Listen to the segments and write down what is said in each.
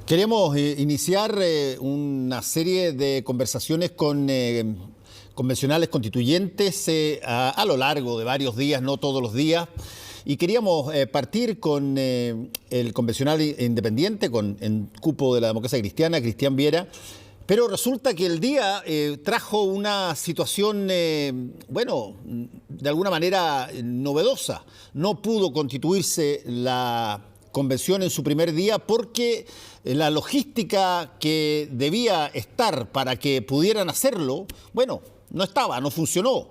Queremos iniciar una serie de conversaciones con convencionales constituyentes a lo largo de varios días, no todos los días. Y queríamos partir con el convencional independiente, con el cupo de la democracia cristiana, Cristian Viera. Pero resulta que el día trajo una situación, bueno, de alguna manera novedosa. No pudo constituirse la convención en su primer día porque la logística que debía estar para que pudieran hacerlo, bueno, no estaba, no funcionó.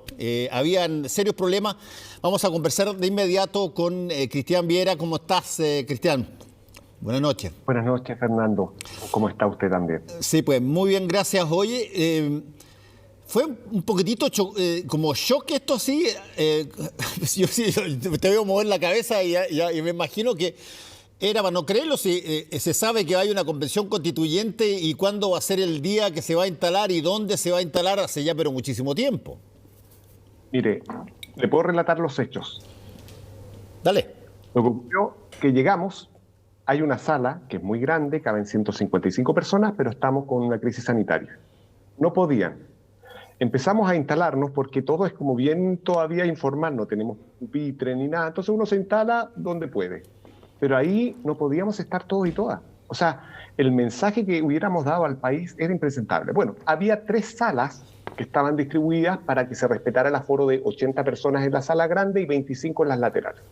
Habían serios problemas. Vamos a conversar de inmediato con Cristian Viera. ¿Cómo estás, Cristian? Buenas noches. Buenas noches, Fernando. ¿Cómo está usted también? Sí, pues muy bien, gracias. Oye, fue un poquitito como shock esto, sí. Yo sí te veo mover la cabeza y me imagino que era para no creerlo. Si se sabe que hay una convención constituyente y cuándo va a ser el día que se va a instalar y dónde se va a instalar hace ya pero muchísimo tiempo. Mire, le puedo relatar los hechos. Dale. Lo que ocurrió que llegamos, hay una sala que es muy grande, caben 155 personas, pero estamos con una crisis sanitaria. No podían. Empezamos a instalarnos porque todo es como bien todavía informal, no tenemos pupitre ni nada, entonces uno se instala donde puede. Pero ahí no podíamos estar todos y todas. O sea, el mensaje que hubiéramos dado al país era impresentable. Bueno, había 3 salas que estaban distribuidas para que se respetara el aforo de 80 personas en la sala grande y 25 en las laterales.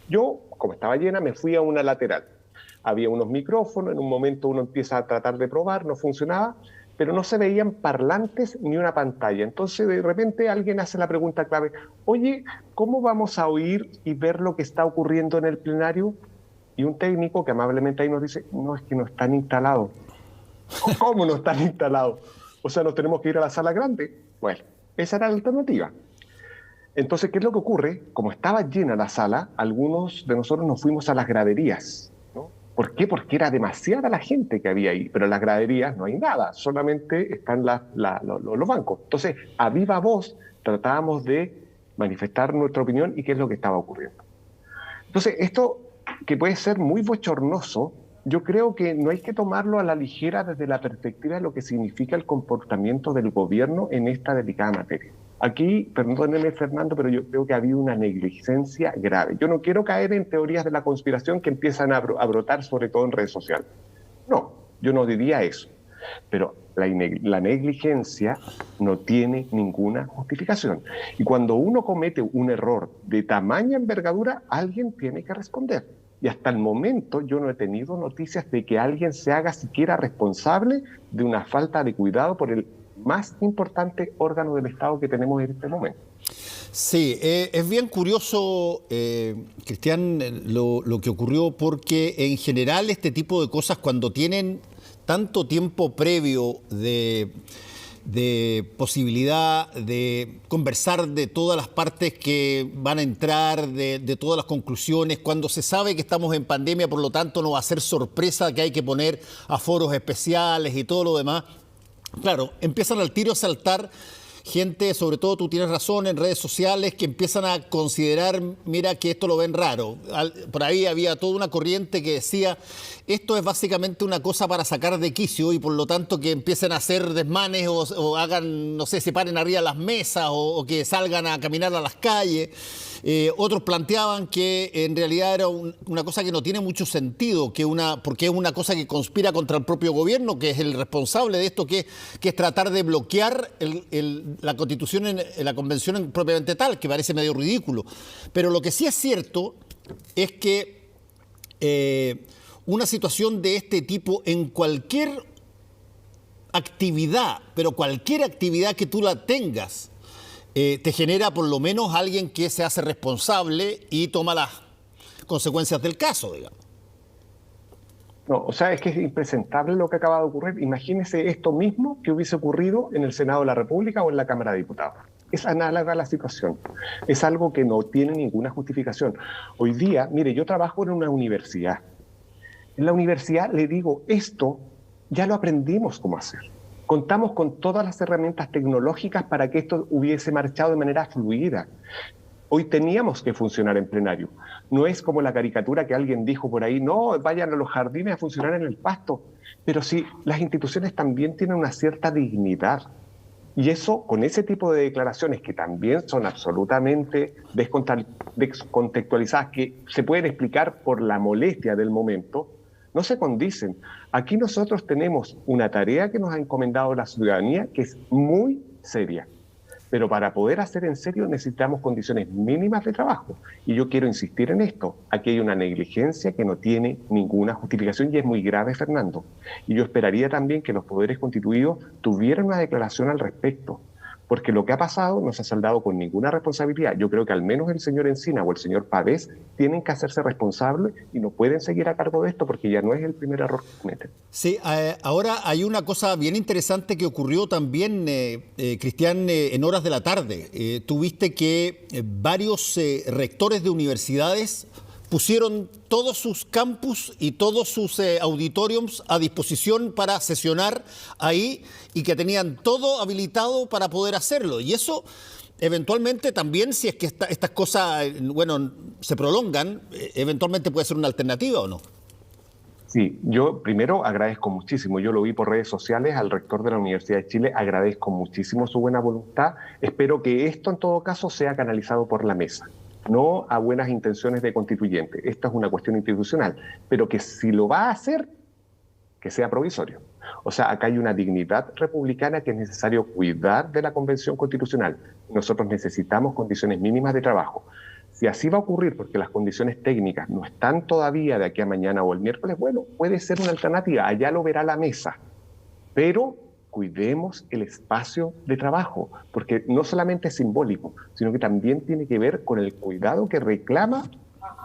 Yo, como estaba llena, me fui a una lateral. Había unos micrófonos, en un momento uno empieza a tratar de probar, no funcionaba, pero no se veían parlantes ni una pantalla. Entonces, de repente, alguien hace la pregunta clave, oye, ¿cómo vamos a oír y ver lo que está ocurriendo en el plenario? Y un técnico que amablemente ahí nos dice, no, es que no están instalados. ¿Cómo no están instalados? O sea, nos tenemos que ir a la sala grande. Bueno, esa era la alternativa. Entonces, ¿qué es lo que ocurre? Como estaba llena la sala, algunos de nosotros nos fuimos a las graderías. ¿No? ¿Por qué? Porque era demasiada la gente que había ahí, pero en las graderías no hay nada, solamente están los bancos. Entonces, a viva voz tratábamos de manifestar nuestra opinión y qué es lo que estaba ocurriendo. Entonces, esto que puede ser muy bochornoso, yo creo que no hay que tomarlo a la ligera desde la perspectiva de lo que significa el comportamiento del gobierno en esta delicada materia. Aquí, perdóneme, Fernando, pero yo creo que ha habido una negligencia grave. Yo no quiero caer en teorías de la conspiración que empiezan a brotar, sobre todo en redes sociales. No, yo no diría eso. Pero la negligencia no tiene ninguna justificación. Y cuando uno comete un error de tamaña envergadura, alguien tiene que responder. Y hasta el momento yo no he tenido noticias de que alguien se haga siquiera responsable de una falta de cuidado por el más importante órgano del Estado que tenemos en este momento. Sí, es bien curioso, Cristian, lo que ocurrió, porque en general este tipo de cosas, cuando tienen tanto tiempo previo de posibilidad de conversar de todas las partes que van a entrar, de todas las conclusiones, cuando se sabe que estamos en pandemia, por lo tanto no va a ser sorpresa que hay que poner aforos especiales y todo lo demás. Claro, empiezan al tiro a saltar gente, sobre todo tú tienes razón, en redes sociales, que empiezan a considerar, mira, que esto lo ven raro. Por ahí había toda una corriente que decía, esto es básicamente una cosa para sacar de quicio y por lo tanto que empiecen a hacer desmanes o hagan, no sé, se paren arriba de las mesas o que salgan a caminar a las calles. Otros planteaban que en realidad era una cosa que no tiene mucho sentido, porque es una cosa que conspira contra el propio gobierno, que es el responsable de esto, que es tratar de bloquear la Constitución, la Convención propiamente tal, que parece medio ridículo. Pero lo que sí es cierto es que una situación de este tipo en cualquier actividad, pero cualquier actividad que tú la tengas, te genera por lo menos alguien que se hace responsable y toma las consecuencias del caso, digamos. No, o sea, es que es impresentable lo que acaba de ocurrir. Imagínese esto mismo que hubiese ocurrido en el Senado de la República o en la Cámara de Diputados. Es análoga a la situación. Es algo que no tiene ninguna justificación. Hoy día, mire, yo trabajo en una universidad. En la universidad le digo, esto ya lo aprendimos cómo hacer. Contamos con todas las herramientas tecnológicas para que esto hubiese marchado de manera fluida. Hoy teníamos que funcionar en plenario. No es como la caricatura que alguien dijo por ahí, no, vayan a los jardines a funcionar en el pasto. Pero si las instituciones también tienen una cierta dignidad, y eso, con ese tipo de declaraciones que también son absolutamente descontextualizadas, que se pueden explicar por la molestia del momento, no se condicen. Aquí nosotros tenemos una tarea que nos ha encomendado la ciudadanía que es muy seria. Pero para poder hacer en serio necesitamos condiciones mínimas de trabajo. Y yo quiero insistir en esto. Aquí hay una negligencia que no tiene ninguna justificación y es muy grave, Fernando. Y yo esperaría también que los poderes constituidos tuvieran una declaración al respecto. Porque lo que ha pasado no se ha saldado con ninguna responsabilidad. Yo creo que al menos el señor Encina o el señor Pavés tienen que hacerse responsables y no pueden seguir a cargo de esto porque ya no es el primer error que cometen. Sí, ahora hay una cosa bien interesante que ocurrió también, Cristian, en horas de la tarde. Tuviste que varios rectores de universidades pusieron todos sus campus y todos sus auditoriums a disposición para sesionar ahí y que tenían todo habilitado para poder hacerlo. Y eso, eventualmente, también, si es que estas cosas, bueno, se prolongan, eventualmente puede ser una alternativa, ¿o no? Sí, yo primero agradezco muchísimo, yo lo vi por redes sociales al rector de la Universidad de Chile, agradezco muchísimo su buena voluntad, espero que esto en todo caso sea canalizado por la mesa, no a buenas intenciones de constituyente, esta es una cuestión institucional, pero que si lo va a hacer, que sea provisorio. O sea, acá hay una dignidad republicana que es necesario cuidar de la Convención Constitucional, nosotros necesitamos condiciones mínimas de trabajo. Si así va a ocurrir porque las condiciones técnicas no están todavía de aquí a mañana o el miércoles, bueno, puede ser una alternativa, allá lo verá la mesa. Pero cuidemos el espacio de trabajo, porque no solamente es simbólico, sino que también tiene que ver con el cuidado que reclama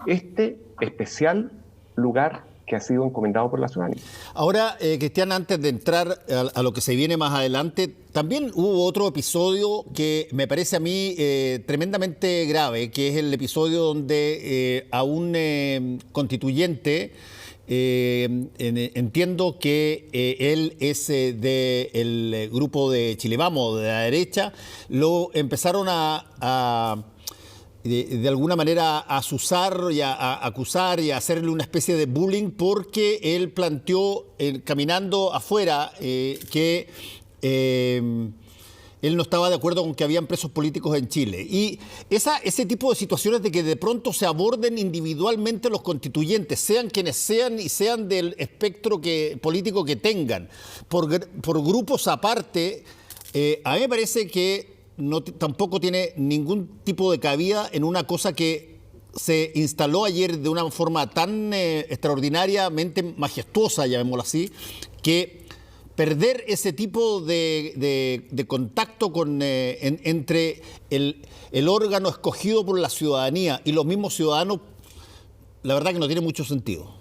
este especial lugar que ha sido encomendado por la ciudadanía. Ahora, Cristian, antes de entrar a lo que se viene más adelante, también hubo otro episodio que me parece a mí tremendamente grave, que es el episodio donde a un constituyente, entiendo que él es del grupo de Chile Vamos, de la derecha, lo empezaron de alguna manera a asusar y a acusar y a hacerle una especie de bullying porque él planteó caminando afuera que él no estaba de acuerdo con que habían presos políticos en Chile. Y ese tipo de situaciones de que de pronto se aborden individualmente los constituyentes, sean quienes sean y sean del espectro político que tengan, por grupos aparte, a mí me parece que tampoco tiene ningún tipo de cabida en una cosa que se instaló ayer de una forma tan extraordinariamente majestuosa, llamémoslo así, que perder ese tipo de contacto entre el órgano escogido por la ciudadanía y los mismos ciudadanos, la verdad que no tiene mucho sentido.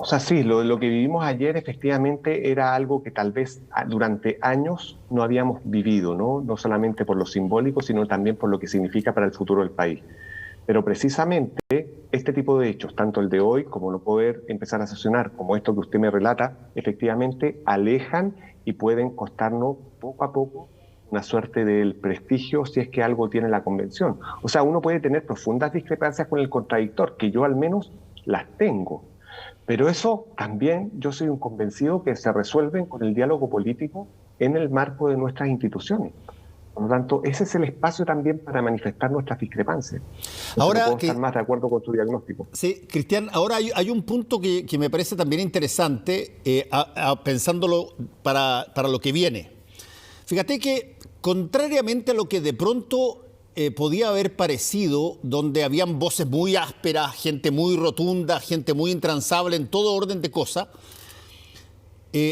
O sea, sí, lo que vivimos ayer efectivamente era algo que tal vez durante años no habíamos vivido, ¿no? No solamente por lo simbólico, sino también por lo que significa para el futuro del país. Pero precisamente este tipo de hechos, tanto el de hoy como no poder empezar a sesionar, como esto que usted me relata, efectivamente alejan y pueden costarnos poco a poco una suerte del prestigio si es que algo tiene la convención. O sea, uno puede tener profundas discrepancias con el contradictor, que yo al menos las tengo. Pero eso también yo soy un convencido que se resuelven con el diálogo político en el marco de nuestras instituciones. Por lo tanto, ese es el espacio también para manifestar nuestras discrepancias. Ahora, no puedo estar más de acuerdo con tu diagnóstico. Sí, Cristian, ahora hay un punto que me parece también interesante, pensándolo para lo que viene. Fíjate que, contrariamente a lo que de pronto podía haber parecido, donde habían voces muy ásperas, gente muy rotunda, gente muy intransable en todo orden de cosas,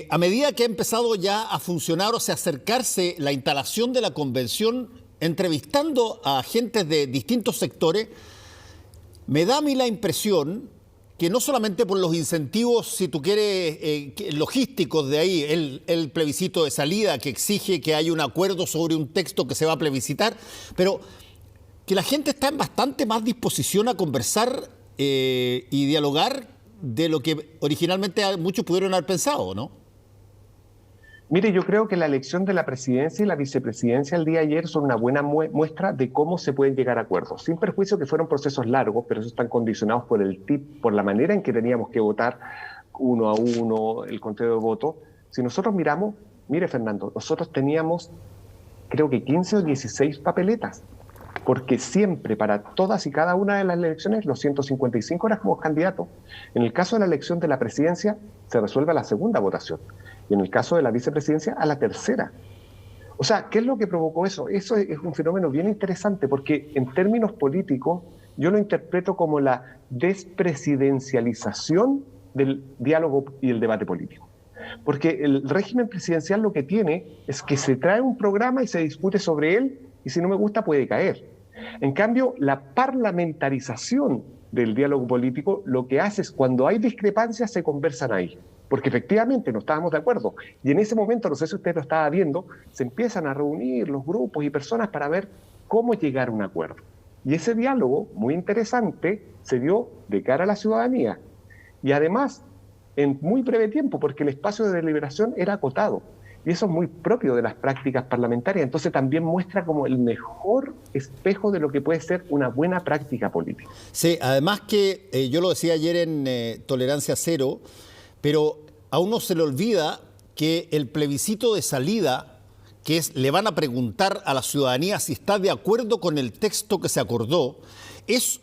a medida que ha empezado ya a funcionar o sea, acercarse la instalación de la convención, entrevistando a agentes de distintos sectores, me da a mí la impresión que no solamente por los incentivos, si tú quieres, logísticos de ahí, el plebiscito de salida que exige que haya un acuerdo sobre un texto que se va a plebiscitar, pero que la gente está en bastante más disposición a conversar y dialogar de lo que originalmente muchos pudieron haber pensado, ¿no? Mire, yo creo que la elección de la presidencia y la vicepresidencia el día de ayer son una buena muestra de cómo se pueden llegar a acuerdos, sin perjuicio que fueron procesos largos, pero eso están condicionados por la manera en que teníamos que votar, uno a uno, el conteo de votos. Si nosotros miramos, mire Fernando, nosotros teníamos creo que 15 o 16 papeletas, porque siempre para todas y cada una de las elecciones los 155 éramos candidatos. En el caso de la elección de la presidencia se resuelve a la segunda votación y en el caso de la vicepresidencia a la tercera. O sea, ¿qué es lo que provocó eso? Eso es un fenómeno bien interesante porque en términos políticos yo lo interpreto como la despresidencialización del diálogo y el debate político. Porque el régimen presidencial lo que tiene es que se trae un programa y se discute sobre él y si no me gusta puede caer. En cambio, la parlamentarización del diálogo político lo que hace es cuando hay discrepancias se conversan ahí. Porque efectivamente no estábamos de acuerdo. Y en ese momento, no sé si usted lo estaba viendo, se empiezan a reunir los grupos y personas para ver cómo llegar a un acuerdo. Y ese diálogo, muy interesante, se dio de cara a la ciudadanía. Y además, en muy breve tiempo, porque el espacio de deliberación era acotado. Y eso es muy propio de las prácticas parlamentarias. Entonces también muestra como el mejor espejo de lo que puede ser una buena práctica política. Sí, además que yo lo decía ayer en Tolerancia Cero, pero a uno se le olvida que el plebiscito de salida, que es le van a preguntar a la ciudadanía si está de acuerdo con el texto que se acordó, es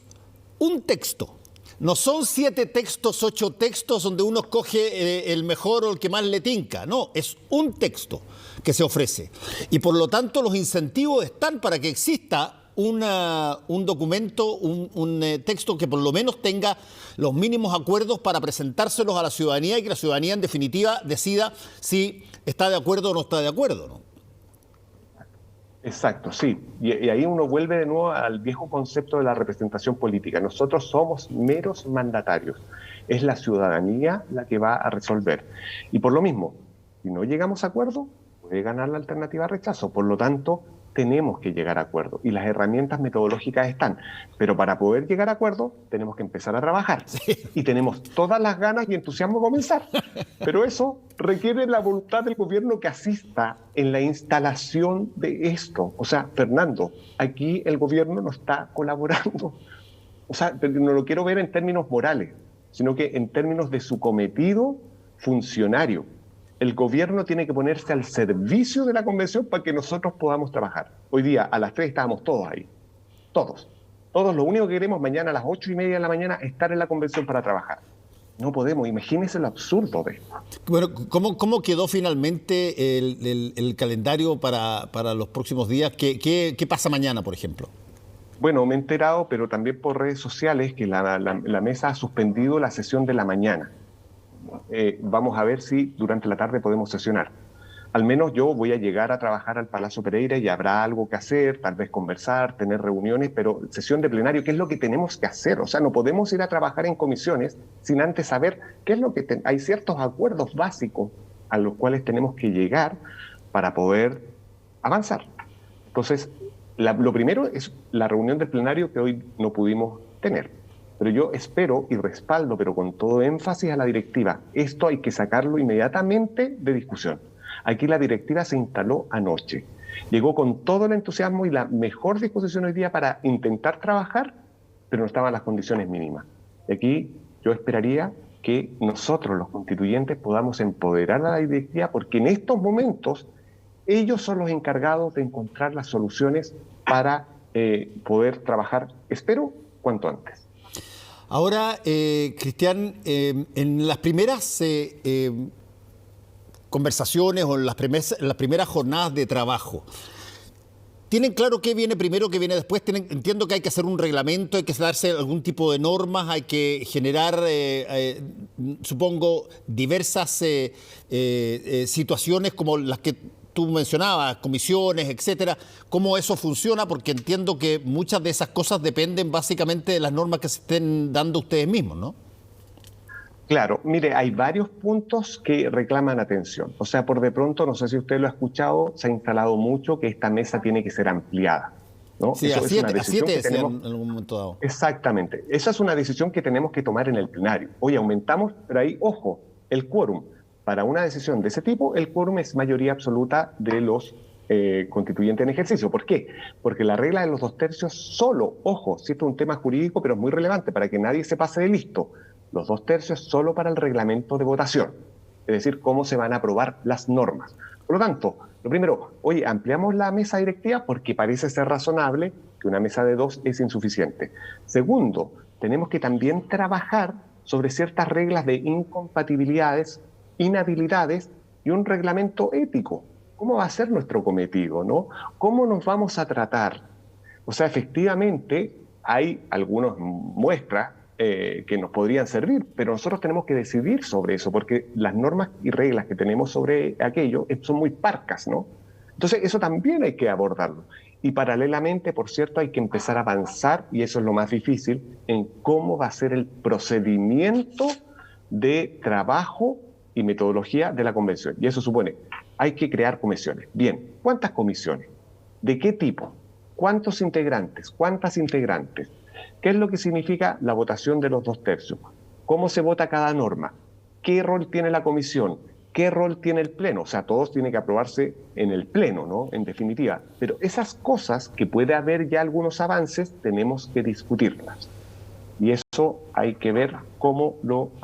un texto. No son 7 textos, 8 textos donde uno escoge el mejor o el que más le tinca. No, es un texto que se ofrece. Y por lo tanto los incentivos están para que exista un documento, un texto que por lo menos tenga los mínimos acuerdos para presentárselos a la ciudadanía y que la ciudadanía en definitiva decida si está de acuerdo o no está de acuerdo, ¿no? Exacto, sí. Y ahí uno vuelve de nuevo al viejo concepto de la representación política. Nosotros somos meros mandatarios. Es la ciudadanía la que va a resolver. Y por lo mismo, si no llegamos a acuerdo, puede ganar la alternativa rechazo. Por lo tanto, tenemos que llegar a acuerdo. Y las herramientas metodológicas están. Pero para poder llegar a acuerdo, tenemos que empezar a trabajar. Sí. Y tenemos todas las ganas y entusiasmo de comenzar. Pero eso requiere la voluntad del gobierno que asista en la instalación de esto. O sea, Fernando, aquí el gobierno no está colaborando. O sea, no lo quiero ver en términos morales, sino que en términos de su cometido funcionario. El gobierno tiene que ponerse al servicio de la convención para que nosotros podamos trabajar. Hoy día a las 3 estábamos todos ahí, todos. Todos lo único que queremos mañana a las 8:30 de la mañana es estar en la convención para trabajar. No podemos, imagínense lo absurdo de esto. Bueno, ¿cómo quedó finalmente el calendario para los próximos días? ¿Qué pasa mañana, por ejemplo? Bueno, me he enterado, pero también por redes sociales, que la mesa ha suspendido la sesión de la mañana. Vamos a ver si durante la tarde podemos sesionar. Al menos yo voy a llegar a trabajar al Palacio Pereira y habrá algo que hacer, tal vez conversar, tener reuniones, pero sesión de plenario, ¿qué es lo que tenemos que hacer? O sea, no podemos ir a trabajar en comisiones sin antes saber qué es lo que... Hay ciertos acuerdos básicos a los cuales tenemos que llegar para poder avanzar. Entonces, lo primero es la reunión del plenario que hoy no pudimos tener. Pero yo espero y respaldo, pero con todo énfasis a la directiva. Esto hay que sacarlo inmediatamente de discusión. Aquí la directiva se instaló anoche. Llegó con todo el entusiasmo y la mejor disposición hoy día para intentar trabajar, pero no estaban las condiciones mínimas. Y aquí yo esperaría que nosotros, los constituyentes, podamos empoderar a la directiva, porque en estos momentos ellos son los encargados de encontrar las soluciones para poder trabajar, espero, cuanto antes. Ahora, Cristian, en las primeras conversaciones o en las primeras jornadas de trabajo, ¿tienen claro qué viene primero, qué viene después? Entiendo que hay que hacer un reglamento, hay que darse algún tipo de normas, hay que generar, supongo, diversas situaciones como las que tú mencionabas, comisiones, etcétera. ¿Cómo eso funciona? Porque entiendo que muchas de esas cosas dependen básicamente de las normas que se estén dando ustedes mismos, ¿no? Claro, mire, hay varios puntos que reclaman atención. O sea, por de pronto, no sé si usted lo ha escuchado, se ha instalado mucho que esta mesa tiene que ser ampliada, ¿no? Sí, eso a 7 decían en algún momento dado. Exactamente. Esa es una decisión que tenemos que tomar en el plenario. Hoy aumentamos, pero ahí, ojo, el quórum. Para una decisión de ese tipo, el quórum es mayoría absoluta de los constituyentes en ejercicio. ¿Por qué? Porque la regla de los 2/3 solo, ojo, si esto es un tema jurídico, pero es muy relevante para que nadie se pase de listo, los 2/3 solo para el reglamento de votación, es decir, cómo se van a aprobar las normas. Por lo tanto, lo primero, oye, ampliamos la mesa directiva porque parece ser razonable que una mesa de 2 es insuficiente. Segundo, tenemos que también trabajar sobre ciertas reglas de incompatibilidades, inhabilidades y un reglamento ético. ¿Cómo va a ser nuestro cometido, no? ¿Cómo nos vamos a tratar? O sea, efectivamente, hay algunas muestras que nos podrían servir, pero nosotros tenemos que decidir sobre eso, porque las normas y reglas que tenemos sobre aquello son muy parcas, ¿no? Entonces, eso también hay que abordarlo. Y paralelamente, por cierto, hay que empezar a avanzar, y eso es lo más difícil, en cómo va a ser el procedimiento de trabajo y metodología de la convención. Y eso supone, hay que crear comisiones. Bien, ¿cuántas comisiones? ¿De qué tipo? ¿Cuántos integrantes? ¿Cuántas integrantes? ¿Qué es lo que significa la votación de los 2/3? ¿Cómo se vota cada norma? ¿Qué rol tiene la comisión? ¿Qué rol tiene el pleno? O sea, todos tienen que aprobarse en el pleno, ¿no? En definitiva. Pero esas cosas que puede haber ya algunos avances, tenemos que discutirlas. Y eso hay que ver cómo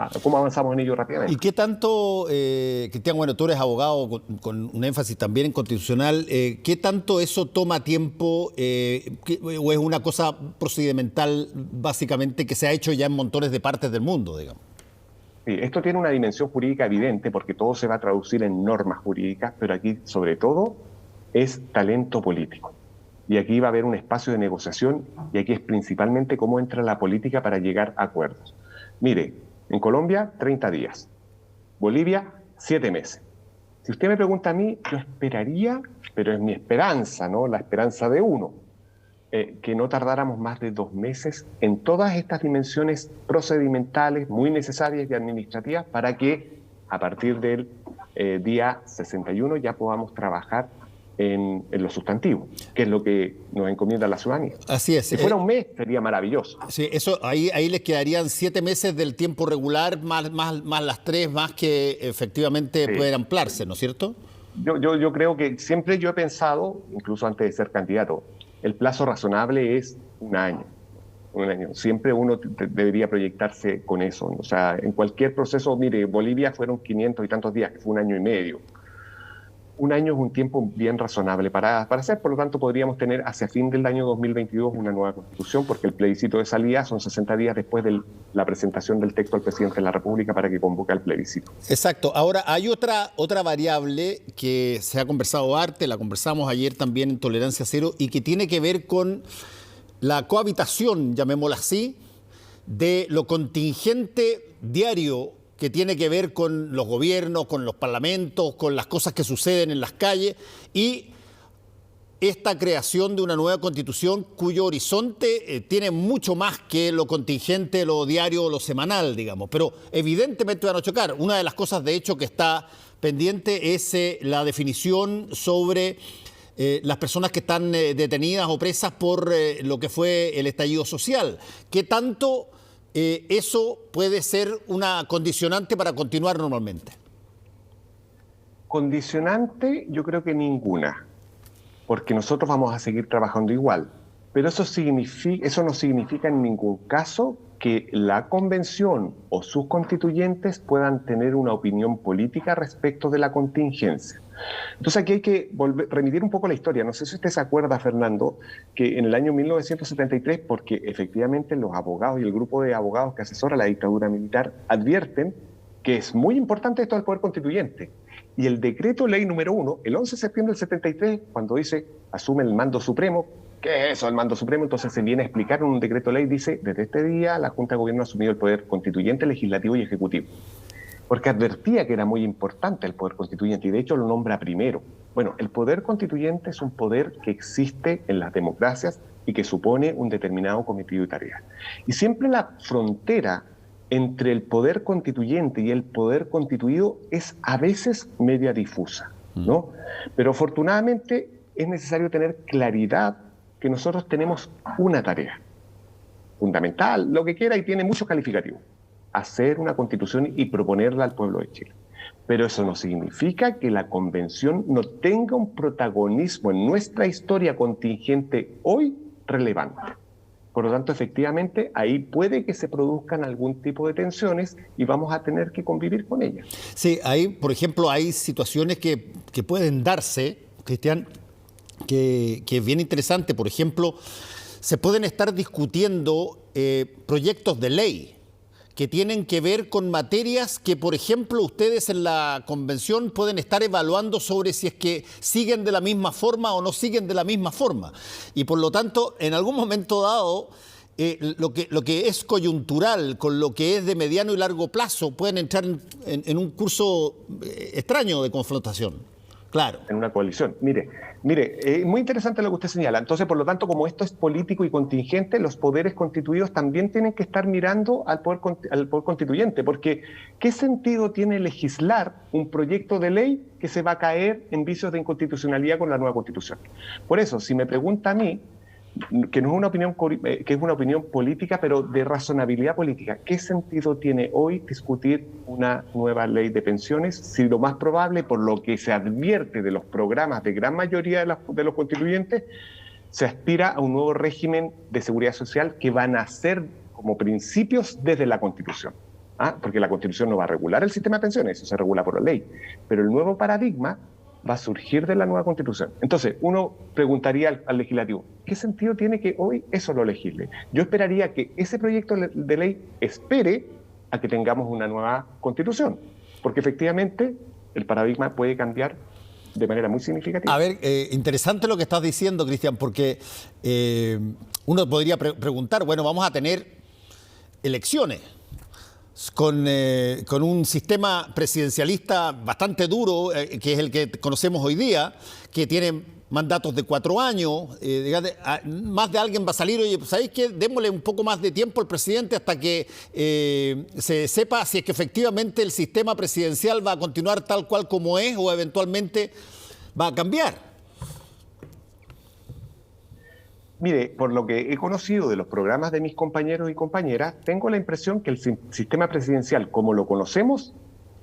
avanzamos en ello rápidamente. ¿Y qué tanto, Cristian, bueno, tú eres abogado con un énfasis también en constitucional, qué tanto eso toma tiempo o es una cosa procedimental básicamente que se ha hecho ya en montones de partes del mundo, digamos? Sí, esto tiene una dimensión jurídica evidente porque todo se va a traducir en normas jurídicas, pero aquí sobre todo es talento político. Y aquí va a haber un espacio de negociación y aquí es principalmente cómo entra la política para llegar a acuerdos. Mire, en Colombia 30 días, Bolivia 7 meses. Si usted me pregunta a mí, yo esperaría, pero es mi esperanza, ¿no? La esperanza de uno, que no tardáramos más de 2 meses en todas estas dimensiones procedimentales muy necesarias y administrativas para que a partir del día 61 ya podamos trabajar en lo sustantivo, que es lo que nos encomienda la ciudadanía. Así es. Si fuera un mes, sería maravilloso. Sí, eso, ahí les quedarían 7 meses del tiempo regular, más las 3, más que efectivamente Sí. pueden ampliarse, ¿no es cierto? Yo creo que siempre yo he pensado, incluso antes de ser candidato, el plazo razonable es un año. Un año. Siempre uno debería proyectarse con eso. O sea, en cualquier proceso, mire, Bolivia fueron 500 y tantos días, que fue 1 año y medio. Un año es un tiempo bien razonable para hacer, por lo tanto podríamos tener hacia fin del año 2022 una nueva constitución, porque el plebiscito de salida son 60 días después de la presentación del texto al presidente de la República para que convoque al plebiscito. Exacto. Ahora, hay otra variable que se ha conversado harto, la conversamos ayer también en Tolerancia Cero, y que tiene que ver con la cohabitación, llamémosla así, de lo contingente diario que tiene que ver con los gobiernos, con los parlamentos, con las cosas que suceden en las calles y esta creación de una nueva constitución cuyo horizonte tiene mucho más que lo contingente, lo diario, lo semanal, digamos. Pero evidentemente van a chocar. Una de las cosas, de hecho, que está pendiente es la definición sobre las personas que están detenidas o presas por lo que fue el estallido social. ¿Qué tanto eso puede ser una condicionante para continuar normalmente? Condicionante, yo creo que ninguna, porque nosotros vamos a seguir trabajando igual. Pero eso no significa en ningún caso que la convención o sus constituyentes puedan tener una opinión política respecto de la contingencia. Entonces aquí hay que remitir un poco la historia. No sé si usted se acuerda, Fernando, que en el año 1973, porque efectivamente los abogados y el grupo de abogados que asesora la dictadura militar advierten que es muy importante esto del poder constituyente. Y el decreto ley número 1, el 11 de septiembre del 73, cuando dice asume el mando supremo, ¿qué es eso, el mando supremo? Entonces se viene a explicar en un decreto ley, dice, desde este día la Junta de Gobierno ha asumido el poder constituyente, legislativo y ejecutivo. Porque advertía que era muy importante el poder constituyente y de hecho lo nombra primero. Bueno, el poder constituyente es un poder que existe en las democracias y que supone un determinado cometido y tarea. Y siempre la frontera entre el poder constituyente y el poder constituido es a veces media difusa, ¿no? Pero afortunadamente es necesario tener claridad que nosotros tenemos una tarea fundamental, lo que quiera, y tiene muchos calificativos: hacer una constitución y proponerla al pueblo de Chile. Pero eso no significa que la convención no tenga un protagonismo en nuestra historia contingente hoy relevante. Por lo tanto, efectivamente, ahí puede que se produzcan algún tipo de tensiones y vamos a tener que convivir con ellas. Sí, ahí, por ejemplo, hay situaciones que pueden darse, Cristian, que es bien interesante. Por ejemplo, se pueden estar discutiendo proyectos de ley que tienen que ver con materias que, por ejemplo, ustedes en la convención pueden estar evaluando sobre si es que siguen de la misma forma o no siguen de la misma forma. Y por lo tanto, en algún momento dado, lo que es coyuntural con lo que es de mediano y largo plazo pueden entrar en un curso extraño de confrontación. Claro. En una coalición. Mire, es muy interesante lo que usted señala. Entonces, por lo tanto, como esto es político y contingente, los poderes constituidos también tienen que estar mirando al poder constituyente, porque ¿qué sentido tiene legislar un proyecto de ley que se va a caer en vicios de inconstitucionalidad con la nueva Constitución? Por eso, si me pregunta a mí, que no es una opinión, que es una opinión política, pero de razonabilidad política, ¿qué sentido tiene hoy discutir una nueva ley de pensiones si lo más probable, por lo que se advierte de los programas de gran mayoría de los constituyentes, se aspira a un nuevo régimen de seguridad social que van a ser como principios desde la Constitución? Porque la Constitución no va a regular el sistema de pensiones, eso se regula por la ley, pero el nuevo paradigma va a surgir de la nueva Constitución. Entonces, uno preguntaría al legislativo, ¿qué sentido tiene que hoy eso lo legisle? Yo esperaría que ese proyecto de ley espere a que tengamos una nueva Constitución, porque efectivamente el paradigma puede cambiar de manera muy significativa. A ver, interesante lo que estás diciendo, Cristian, porque uno podría preguntar, bueno, vamos a tener elecciones con un sistema presidencialista bastante duro, que es el que conocemos hoy día, que tiene mandatos de 4 años, más de alguien va a salir, oye, ¿sabéis qué? Démosle un poco más de tiempo al presidente hasta que se sepa si es que efectivamente el sistema presidencial va a continuar tal cual como es o eventualmente va a cambiar. Mire, por lo que he conocido de los programas de mis compañeros y compañeras, tengo la impresión que el sistema presidencial, como lo conocemos,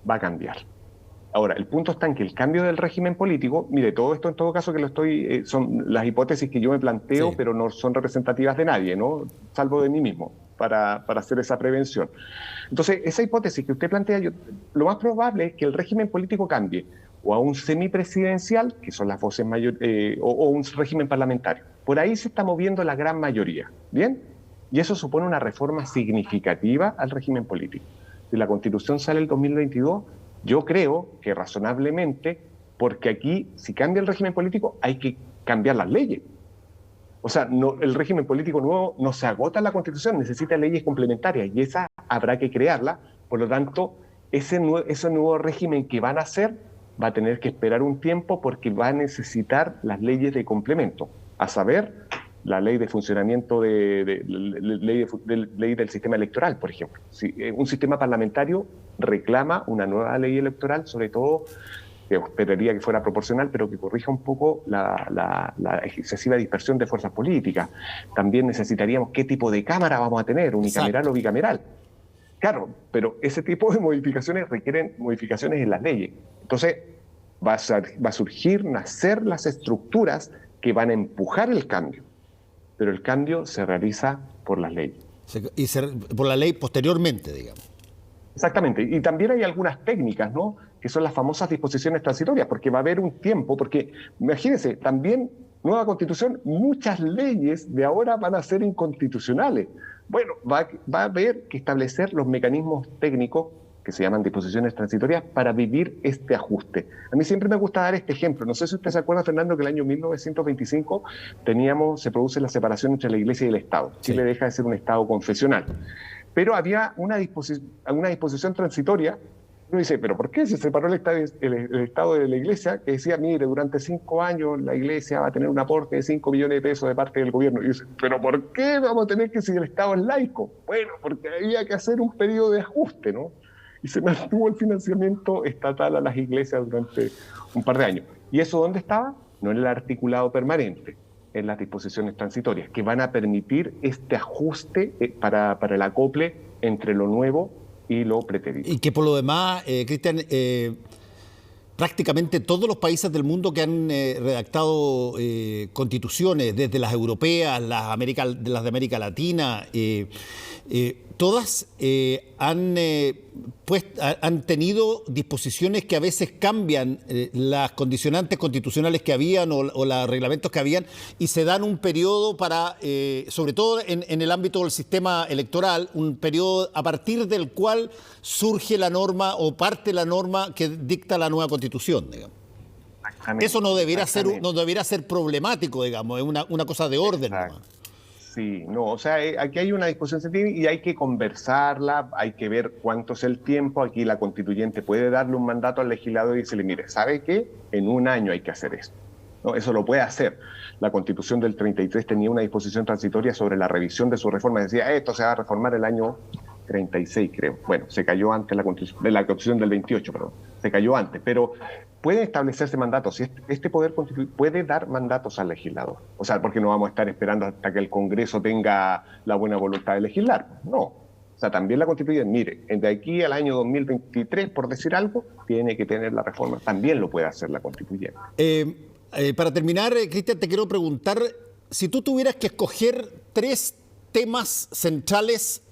va a cambiar. Ahora, el punto está en que el cambio del régimen político, mire, todo esto en todo caso que son las hipótesis que yo me planteo, sí, pero no son representativas de nadie, ¿no? Salvo de mí mismo, para hacer esa prevención. Entonces, esa hipótesis que usted plantea, lo más probable es que el régimen político cambie o a un semipresidencial, que son las voces mayores, o un régimen parlamentario. Por ahí se está moviendo la gran mayoría, ¿bien? Y eso supone una reforma significativa al régimen político. Si la Constitución sale el 2022, yo creo que razonablemente, porque aquí, si cambia el régimen político, hay que cambiar las leyes. O sea, el régimen político nuevo no se agota en la Constitución, necesita leyes complementarias y esa habrá que crearla. Por lo tanto, ese nuevo régimen que van a hacer va a tener que esperar un tiempo porque va a necesitar las leyes de complemento, a saber, la ley de funcionamiento ley del sistema electoral, por ejemplo. Si un sistema parlamentario reclama una nueva ley electoral, sobre todo, que esperaría que fuera proporcional, pero que corrija un poco la excesiva dispersión de fuerzas políticas. También necesitaríamos qué tipo de cámara vamos a tener, unicameral o bicameral. Claro, pero ese tipo de modificaciones requieren modificaciones en las leyes. Entonces, va a surgir, nacer las estructuras que van a empujar el cambio, pero el cambio se realiza por las leyes. Y por la ley posteriormente, digamos. Exactamente, y también hay algunas técnicas, ¿no?, que son las famosas disposiciones transitorias, porque va a haber un tiempo, porque imagínense, también nueva Constitución, muchas leyes de ahora van a ser inconstitucionales. Bueno, va a haber que establecer los mecanismos técnicos que se llaman disposiciones transitorias para vivir este ajuste. A mí siempre me gusta dar este ejemplo. No sé si usted se acuerda, Fernando, que el año 1925 se produce la separación entre la Iglesia y el Estado. Chile deja de ser un Estado confesional. Pero había una disposición transitoria. Uno dice, ¿pero por qué se separó el Estado de la Iglesia? Que decía, mire, durante 5 años la Iglesia va a tener un aporte de 5 millones de pesos de parte del gobierno. Y dice, ¿pero por qué vamos a tener que si el Estado es laico? Bueno, porque había que hacer un periodo de ajuste, ¿no? Y se mantuvo el financiamiento estatal a las iglesias durante un par de años. ¿Y eso dónde estaba? No en el articulado permanente, en las disposiciones transitorias, que van a permitir este ajuste para el acople entre lo nuevo y lo preterido. Y que por lo demás, Cristian, prácticamente todos los países del mundo que han redactado constituciones, desde las europeas, las de América Latina, todas han tenido disposiciones que a veces cambian las condicionantes constitucionales que habían o los reglamentos que habían, y se dan un periodo para, sobre todo en el ámbito del sistema electoral, un periodo a partir del cual surge la norma o parte la norma que dicta la nueva constitución, digamos. Eso no debiera ser problemático, digamos, es una cosa de orden nomás. Sí, no, o sea, aquí hay una discusión sensible y hay que conversarla, hay que ver cuánto es el tiempo. Aquí la constituyente puede darle un mandato al legislador y decirle, mire, ¿sabe qué? En un año hay que hacer esto. No, eso lo puede hacer. La Constitución del 33 tenía una disposición transitoria sobre la revisión de su reforma. Decía, esto se va a reformar el año 36, creo. Bueno, se cayó antes la Constitución del 28, perdón. Se cayó antes, pero puede establecerse mandatos. Este poder puede dar mandatos al legislador. O sea, porque no vamos a estar esperando hasta que el Congreso tenga la buena voluntad de legislar. No. O sea, también la Constitución, mire, de aquí al año 2023, por decir algo, tiene que tener la reforma. También lo puede hacer la Constituyente. Para terminar, Cristian, te quiero preguntar, si tú tuvieras que escoger 3 temas centrales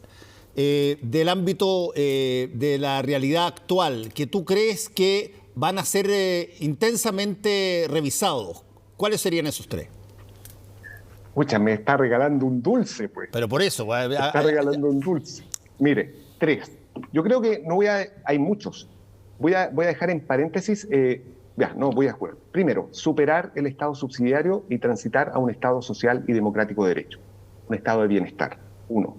del ámbito de la realidad actual que tú crees que van a ser intensamente revisados, ¿cuáles serían esos 3? Pucha, me está regalando un dulce, pues. Pero por eso. Me está regalando un dulce. Mire, 3. Yo creo que hay muchos. Voy a dejar en paréntesis, voy a jugar. Primero, superar el Estado subsidiario y transitar a un Estado social y democrático de derecho. Un Estado de bienestar. 1.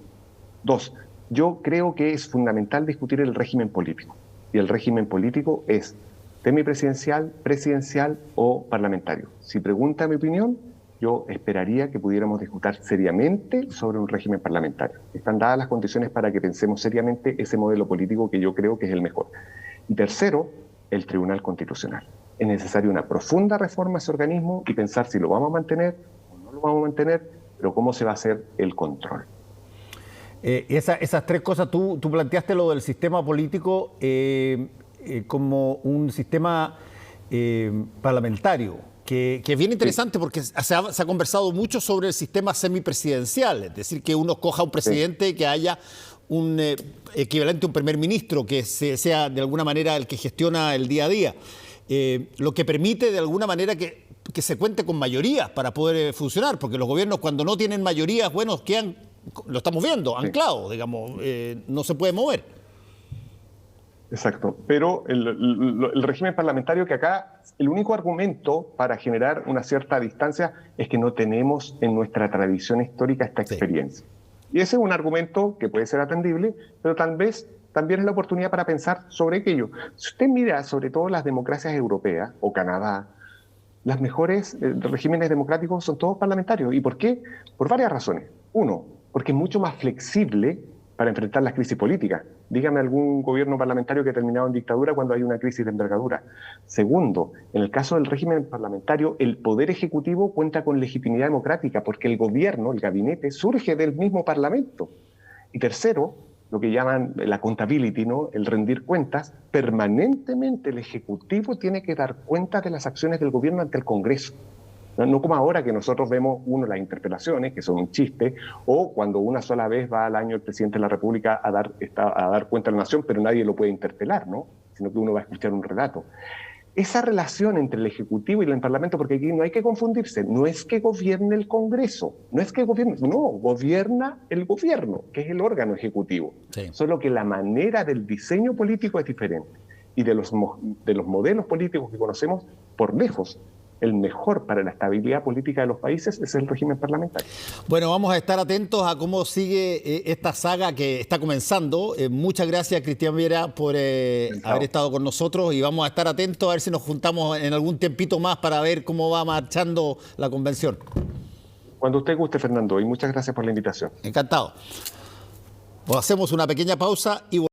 2. Yo creo que es fundamental discutir el régimen político. Y el régimen político es semipresidencial, presidencial o parlamentario. Si pregunta mi opinión, yo esperaría que pudiéramos discutir seriamente sobre un régimen parlamentario. Están dadas las condiciones para que pensemos seriamente ese modelo político que yo creo que es el mejor. Y tercero, el Tribunal Constitucional. Es necesaria una profunda reforma a ese organismo y pensar si lo vamos a mantener o no lo vamos a mantener, pero cómo se va a hacer el control. Esas 3 cosas, tú planteaste lo del sistema político como un sistema parlamentario, que es bien interesante porque se ha conversado mucho sobre el sistema semipresidencial, es decir, que uno coja un presidente, que haya un equivalente a un primer ministro, que sea de alguna manera el que gestiona el día a día, lo que permite de alguna manera que se cuente con mayorías para poder funcionar, porque los gobiernos cuando no tienen mayorías, bueno, quedan, lo estamos viendo, anclados, digamos, no se puede mover. Exacto, pero el régimen parlamentario, que acá el único argumento para generar una cierta distancia es que no tenemos en nuestra tradición histórica esta experiencia. Y ese es un argumento que puede ser atendible, pero tal vez también es la oportunidad para pensar sobre aquello. Si usted mira sobre todo las democracias europeas o Canadá, las mejores regímenes democráticos son todos parlamentarios. ¿Y por qué? Por varias razones. 1, porque es mucho más flexible para enfrentar las crisis políticas. Dígame algún gobierno parlamentario que ha terminado en dictadura cuando hay una crisis de envergadura. 2, en el caso del régimen parlamentario, el poder ejecutivo cuenta con legitimidad democrática porque el gobierno, el gabinete, surge del mismo parlamento. Y 3, lo que llaman la accountability, ¿no? El rendir cuentas, permanentemente el Ejecutivo tiene que dar cuenta de las acciones del gobierno ante el Congreso. No como ahora que nosotros vemos, las interpelaciones, que son un chiste, o cuando una sola vez va al año el presidente de la República a dar cuenta a la nación, pero nadie lo puede interpelar, ¿no? Sino que uno va a escuchar un relato. Esa relación entre el Ejecutivo y el Parlamento, porque aquí no hay que confundirse, no es que gobierne el Congreso, gobierna el gobierno, que es el órgano ejecutivo. Sí. Solo que la manera del diseño político es diferente. Y de los modelos políticos que conocemos, por lejos, el mejor para la estabilidad política de los países es el régimen parlamentario. Bueno, vamos a estar atentos a cómo sigue esta saga que está comenzando. Muchas gracias, Cristian Viera, por haber estado con nosotros, y vamos a estar atentos a ver si nos juntamos en algún tiempito más para ver cómo va marchando la convención. Cuando usted guste, Fernando, y muchas gracias por la invitación. Encantado. Hacemos una pequeña pausa y